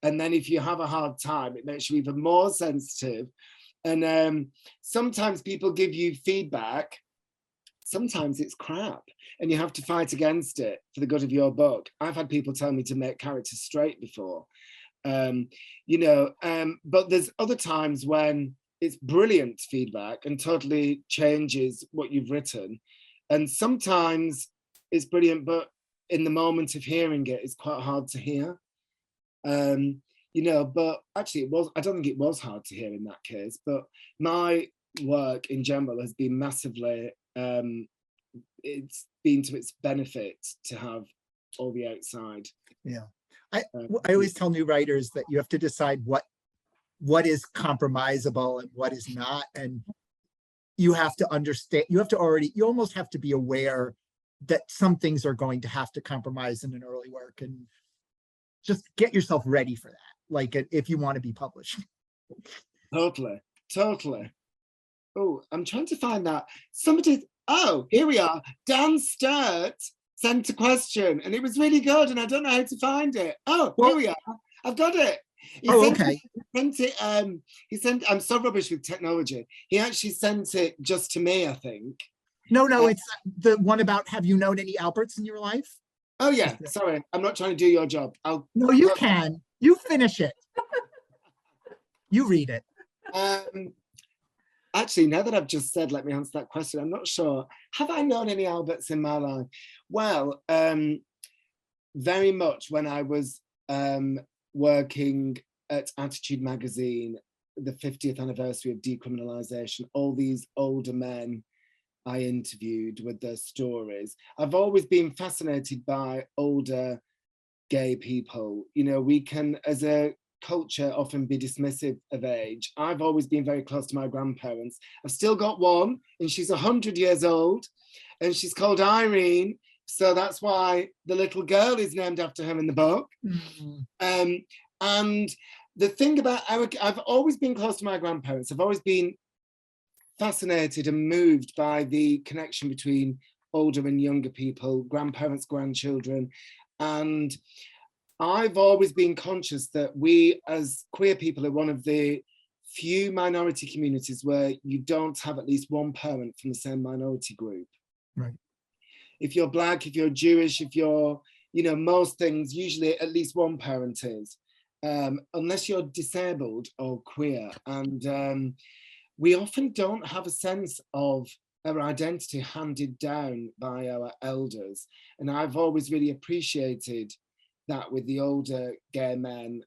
C: And then if you have a hard time, it makes you even more sensitive. And sometimes people give you feedback. Sometimes it's crap and you have to fight against it for the good of your book. I've had people tell me to make characters straight before, but there's other times when it's brilliant feedback and totally changes what you've written. And sometimes it's brilliant, but in the moment of hearing it, it's quite hard to hear. But actually I don't think it was hard to hear in that case, but my work in general has been massively, it's been to its benefit to have all the outside.
A: Yeah. I always tell new writers that you have to decide what is compromisable and what is not. And you have to understand, you almost have to be aware that some things are going to have to compromise in an early work, and just get yourself ready for that. Like if you want to be published.
C: Totally. Oh, I'm trying to find that. Oh, here we are. Dan Sturt sent a question and it was really good and I don't know how to find it. Oh, well, here we are. I've got it.
A: Okay.
C: I'm so rubbish with technology. He actually sent it just to me, I think.
A: No, it's the one about, have you known any Alberts in your life?
C: Oh yeah, sorry. I'm not trying to do your job.
A: No, you can. You finish it. You read it.
C: Actually, now that I've just said, let me answer that question. I'm not sure. Have I known any Alberts in my life? Well, very much when I was working at Attitude magazine, the 50th anniversary of decriminalisation, all these older men I interviewed with their stories. I've always been fascinated by older gay people. You know, we can, as a culture, often be dismissive of age. I've always been very close to my grandparents. I've still got one, and she's 100 years old, and she's called Irene. So that's why the little girl is named after her in the book. Mm-hmm. And the thing about I've always been close to my grandparents. I've always been fascinated and moved by the connection between older and younger people, grandparents, grandchildren. And I've always been conscious that we as queer people are one of the few minority communities where you don't have at least one parent from the same minority group.
A: Right.
C: If you're Black, if you're Jewish, if you're, most things, usually at least one parent is, unless you're disabled or queer. And we often don't have a sense of our identity handed down by our elders. And I've always really appreciated that with the older gay men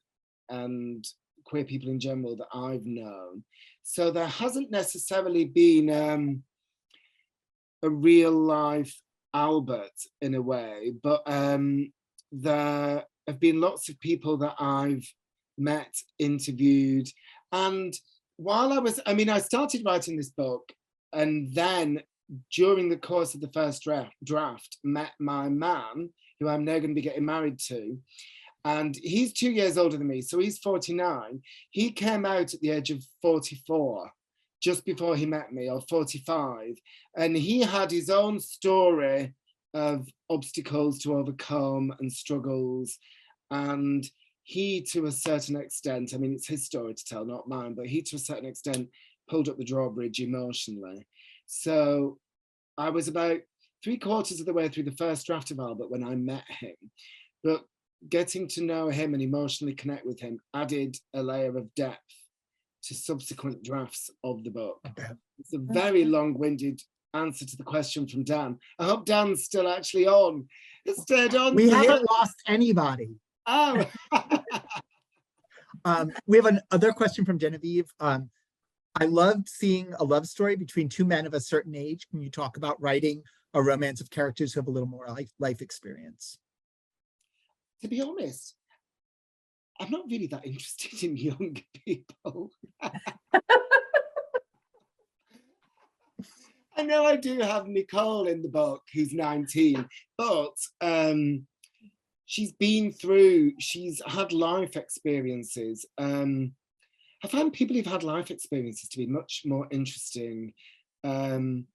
C: and queer people in general that I've known. So there hasn't necessarily been a real life Albert in a way, but there have been lots of people that I've met, interviewed, and while I started writing this book, and then during the course of the first draft, met my man, who I'm now going to be getting married to, and he's 2 years older than me, so he's 49. He came out at the age of 44, just before he met me, or 45, and he had his own story of obstacles to overcome and struggles, and he, to a certain extent, I mean, it's his story to tell, not mine, but he, to a certain extent, pulled up the drawbridge emotionally. So I was about 3/4 of the way through the first draft of Albert when I met him, but getting to know him and emotionally connect with him added a layer of depth to subsequent drafts of the book.
A: Okay.
C: It's a very long-winded answer to the question from Dan. I hope Dan's still actually on. It's stayed on.
A: We haven't lost anybody.
C: Oh.
A: We have another question from Genevieve. I loved seeing a love story between two men of a certain age. Can you talk about writing a romance of characters who have a little more life experience?
C: To be honest, I'm not really that interested in young people. I know I do have Nicole in the book, who's 19, but she's had life experiences. I find people who've had life experiences to be much more interesting. And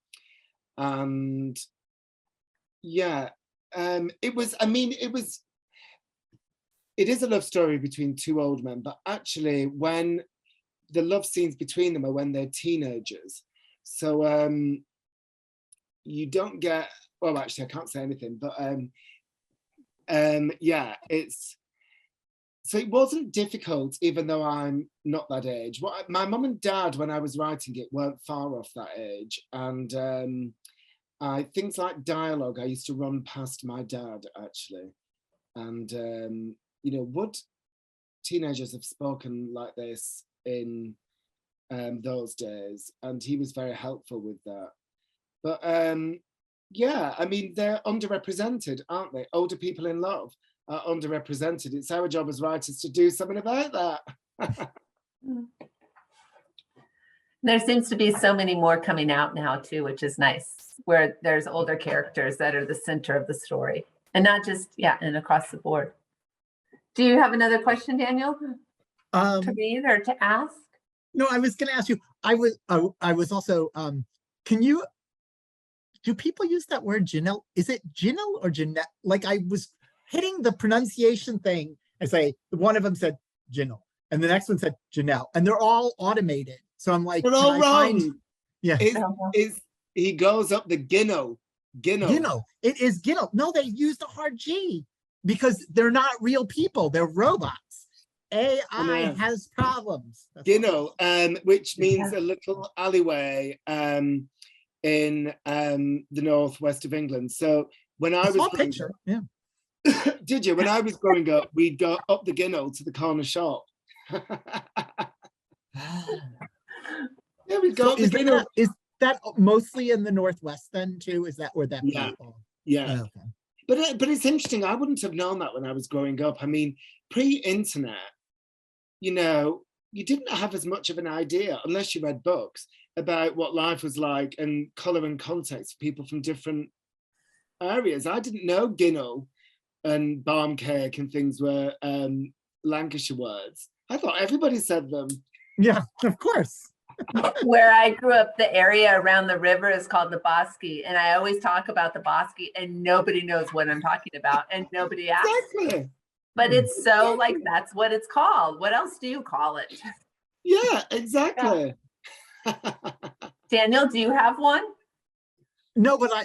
C: yeah, it is a love story between two old men, but actually when the love scenes between them are when they're teenagers. So you don't get, well, actually I can't say anything, but yeah, so it wasn't difficult, even though I'm not that age. My mum and dad, when I was writing it, weren't far off that age. And things like dialogue, I used to run past my dad, actually. And, would teenagers have spoken like this in those days? And he was very helpful with that. But yeah, I mean, they're underrepresented, aren't they? Older people in love are underrepresented. It's our job as writers to do something about that.
B: There seems to be so many more coming out now too, which is nice, where there's older characters that are the center of the story, and not just, and across the board. Do you have another question, Daniel, to read or to ask?
A: No, I was going to ask you, I was also, do people use that word Janelle? Is it Janelle or Jeanette? Like, I was hitting the pronunciation thing and say, one of them said Janelle and the next one said Janelle, and they're all automated. So I'm like,
C: they're all wrong.
A: Yeah.
C: He goes up the Ginno.
A: It is Ginno. No, they used a hard G because they're not real people. They're robots. AI has problems.
C: Ginno, which means a little alleyway in the northwest of England. So when I was growing up, did you? When I was growing up, we'd go up the Ginno to the corner shop. Yeah, we'd go up the Ginno.
A: Is that mostly in the northwest then too? Is that where that?
C: Yeah.
A: Oh, okay.
C: But it's interesting. I wouldn't have known that when I was growing up. I mean, pre-internet, you didn't have as much of an idea, unless you read books, about what life was like and colour and context for people from different areas. I didn't know Ginno and barm cake and things were Lancashire words. I thought everybody said them.
A: Yeah, of course.
B: Where I grew up, the area around the river is called the Bosky, and I always talk about the Bosky, and nobody knows what I'm talking about, and nobody asks.
C: Exactly.
B: But it's so like, that's what it's called. What else do you call it?
C: Yeah, exactly.
B: Yeah. Daniel, do you have one?
A: No, but do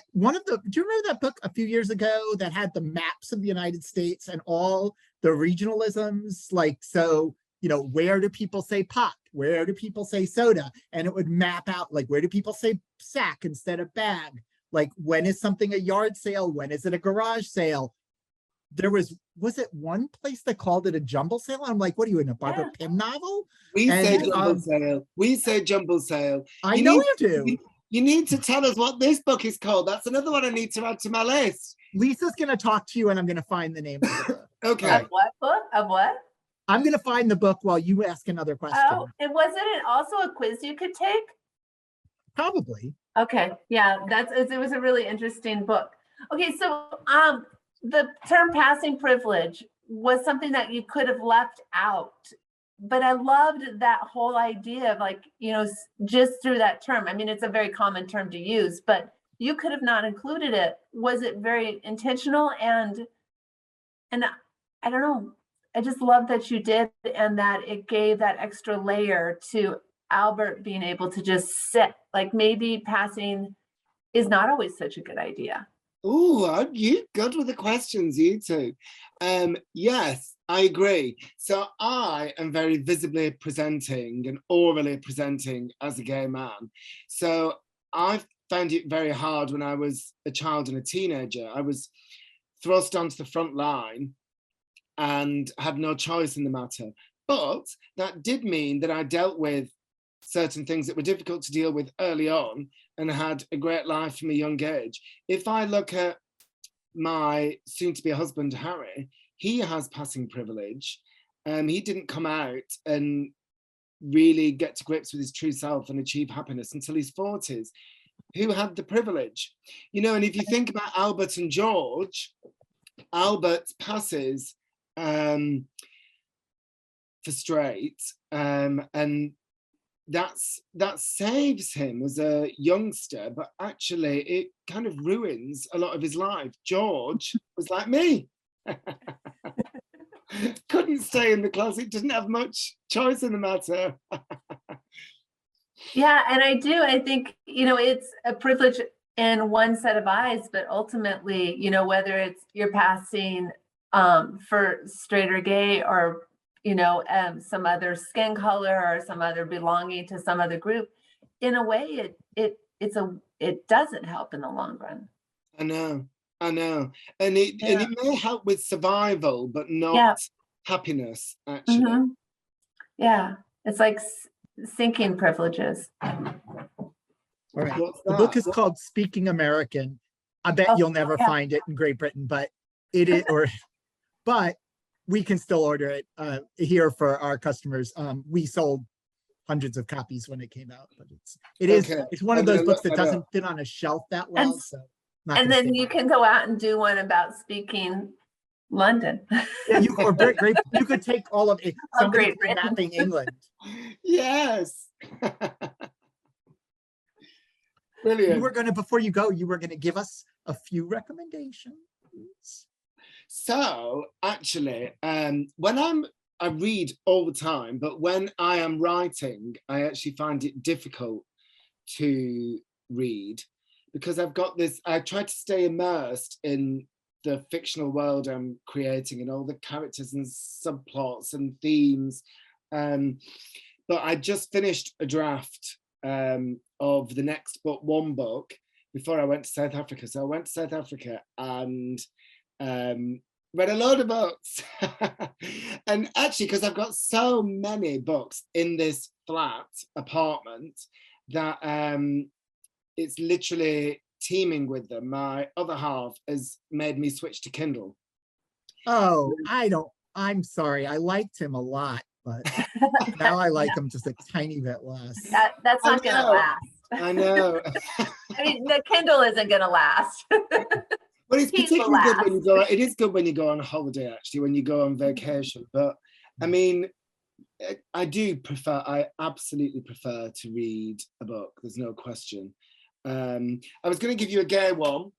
A: you remember that book a few years ago that had the maps of the United States and all the regionalisms? Like, so, where do people say pop? Where do people say soda? And it would map out, like, where do people say sack instead of bag? Like, when is something a yard sale? When is it a garage sale? There was it one place that called it a jumble sale? I'm like, what are you, in a Barbara Pym novel?
C: We say jumble sale. We say jumble sale.
A: I know you do.
C: You need to tell us what this book is called. That's another one I need to add to my list.
A: Lisa's going to talk to you and I'm going to find the name of the book.
C: Okay.
B: Of what book? Of what?
A: I'm going to find the book while you ask another question.
B: Oh, and wasn't it also a quiz you could take?
A: Probably.
B: Okay, yeah, it was a really interesting book. Okay, so the term passing privilege was something that you could have left out, but I loved that whole idea of like, you know, just through that term. I mean, it's a very common term to use, but you could have not included it. Was it very intentional? And I don't know, I just love that you did, and that it gave that extra layer to Albert being able to just sit. Like maybe passing is not always such a good idea.
C: Oh, aren't you good with the questions, you two? Yes, I agree. So I am very visibly presenting and orally presenting as a gay man. So I found it very hard when I was a child and a teenager. I was thrust onto the front line and had no choice in the matter. But that did mean that I dealt with certain things that were difficult to deal with early on and had a great life from a young age. If I look at my soon-to-be husband, Harry, he has passing privilege. He didn't come out and really get to grips with his true self and achieve happiness until his 40s. Who had the privilege? You know, and if you think about Albert and George, Albert passes for straight, and that saves him as a youngster, but actually it kind of ruins a lot of his life. George was like me. Couldn't stay in the closet, didn't have much choice in the matter.
B: Yeah, and I think, you know, it's a privilege in one set of eyes, but ultimately, you know, whether it's you're passing for straight or gay, or, you know, some other skin color or some other belonging to some other group, in a way, it doesn't help in the long run.
C: I know, and it may help with survival, but not happiness. Actually,
B: yeah, it's like sinking privileges.
A: All right. The book is called Speaking American. I bet you'll never find it in Great Britain, but it is, but we can still order it here for our customers. We sold hundreds of copies when it came out, but it's one of those books that doesn't fit on a shelf that well.
B: And then you can go out and do one about speaking London.
A: Yeah, you could take all of it. Somebody mapping England.
C: Yes. Brilliant.
A: Before you go, you were gonna give us a few recommendations.
C: So actually, when I read all the time, but when I am writing, I actually find it difficult to read because I've got this, I try to stay immersed in the fictional world I'm creating and all the characters and subplots and themes. But I just finished a draft of the next one book before I went to South Africa. So I went to South Africa and read a load of books. And actually, because I've got so many books in this flat apartment that it's literally teeming with them. My other half has made me switch to Kindle.
A: Oh, I'm sorry. I liked him a lot, but now I like him just a tiny bit less.
B: That's not going to last.
C: I know.
B: I mean, the Kindle isn't going to last.
C: But it's particularly good when you go. It is good when you go on holiday, actually, when you go on vacation. But I mean, I absolutely prefer to read a book. There's no question. I was going to give you a gay one.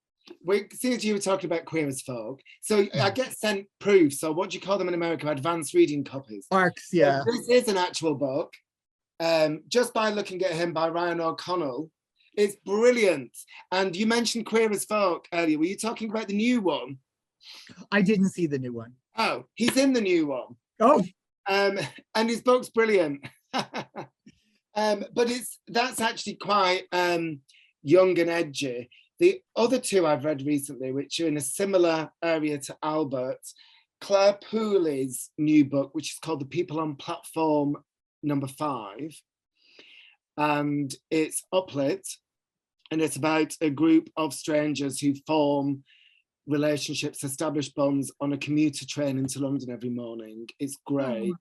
C: Since you were talking about queer as folk, so I get sent proofs. So what do you call them in America? Advanced reading copies.
A: ARCs, yeah.
C: So this is an actual book. Just by looking at him, by Ryan O'Connell. It's brilliant. And you mentioned queer as folk earlier. Were you talking about the new one?
A: I didn't see the new one.
C: Oh, he's in the new one.
A: Oh.
C: And his book's brilliant. But that's actually quite young and edgy. The other two I've read recently, which are in a similar area to Albert, Claire Pooley's new book, which is called The People on Platform Number 5. And it's uplit. And it's about a group of strangers who form relationships, establish bonds on a commuter train into London every morning. It's great.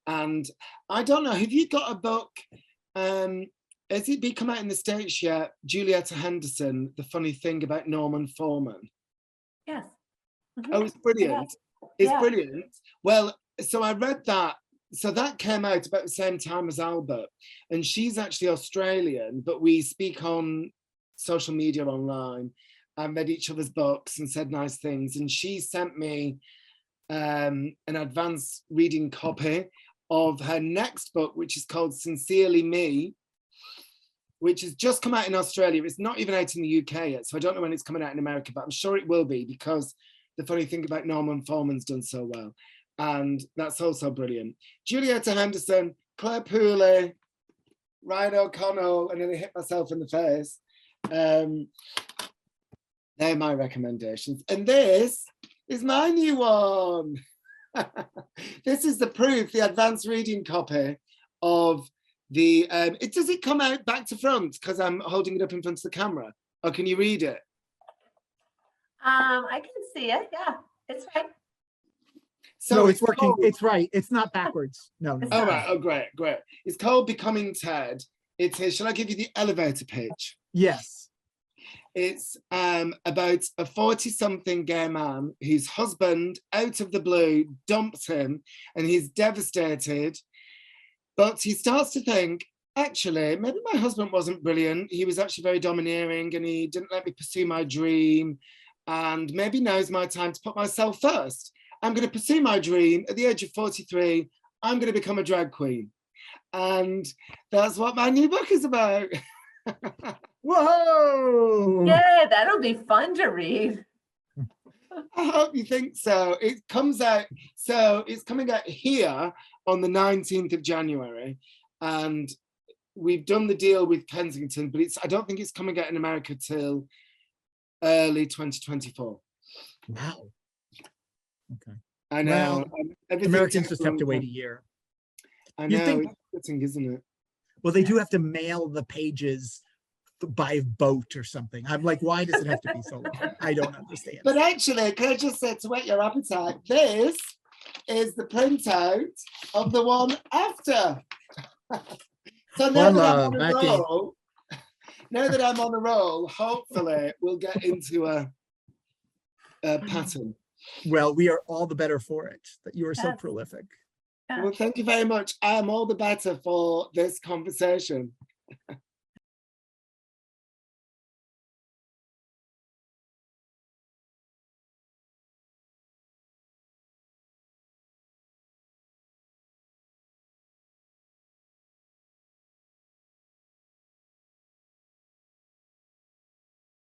C: And I don't know, have you got a book? Has it been come out in the States yet? Julietta Henderson, The Funny Thing About Norman Foreman.
B: Yes.
C: Oh, it's brilliant. It's
B: Yeah.
C: brilliant. Well, so I read that. So that came out about the same time as Albert. And she's actually Australian, but we speak on social media online and read each other's books and said nice things. And she sent me an advanced reading copy of her next book, which is called Sincerely Me, which has just come out in Australia. It's not even out in the UK yet, so I don't know when it's coming out in America, but I'm sure it will be, because The Funny Thing About Norman Foreman's done so well. And that's also brilliant. Julietta Henderson, Claire Pooley, Ryan O'Connell, I nearly hit myself in the face. They're my recommendations. And this is my new one. This is the proof, the advanced reading copy of the, does it come out back to front? Because I'm holding it up in front of the camera. Or can you read it?
B: I can see it. Yeah, it's right.
C: So
A: no, it's working.
C: called,
A: It's right. It's not backwards. No.
C: oh, right. Oh, great, great. It's called Becoming Ted. It is, shall I give you the elevator pitch?
A: Yes.
C: It's about a 40-something gay man whose husband, out of the blue, dumps him, and he's devastated. But he starts to think, actually, maybe my husband wasn't brilliant. He was actually very domineering, and he didn't let me pursue my dream. And maybe now's my time to put myself first. I'm going to pursue my dream. At the age of 43, I'm going to become a drag queen. And that's what my new book is about.
A: Whoa!
B: Yeah, that'll be fun to read.
C: I hope you think so. It comes out, so it's coming out here on the 19th of January. And we've done the deal with Kensington, but I don't think it's coming out in America till early 2024.
A: Wow. Okay.
C: I know.
A: Well, Americans just have to wait a year.
C: I
A: You
C: know,
A: think-
C: it's fitting, isn't it?
A: Well, they do have to mail the pages by boat or something. I'm like, why does it have to be so long? I don't understand.
C: But actually, can I just say, to whet your appetite, this is the printout of the one after. So now that I'm on
A: Matt
C: a
A: Cain.
C: roll, now that I'm on a roll, hopefully we'll get into a pattern.
A: Well, we are all the better for it, that you are so
B: Yes.
A: prolific.
B: Yeah.
C: Well, thank you very much. I am all the better for this conversation.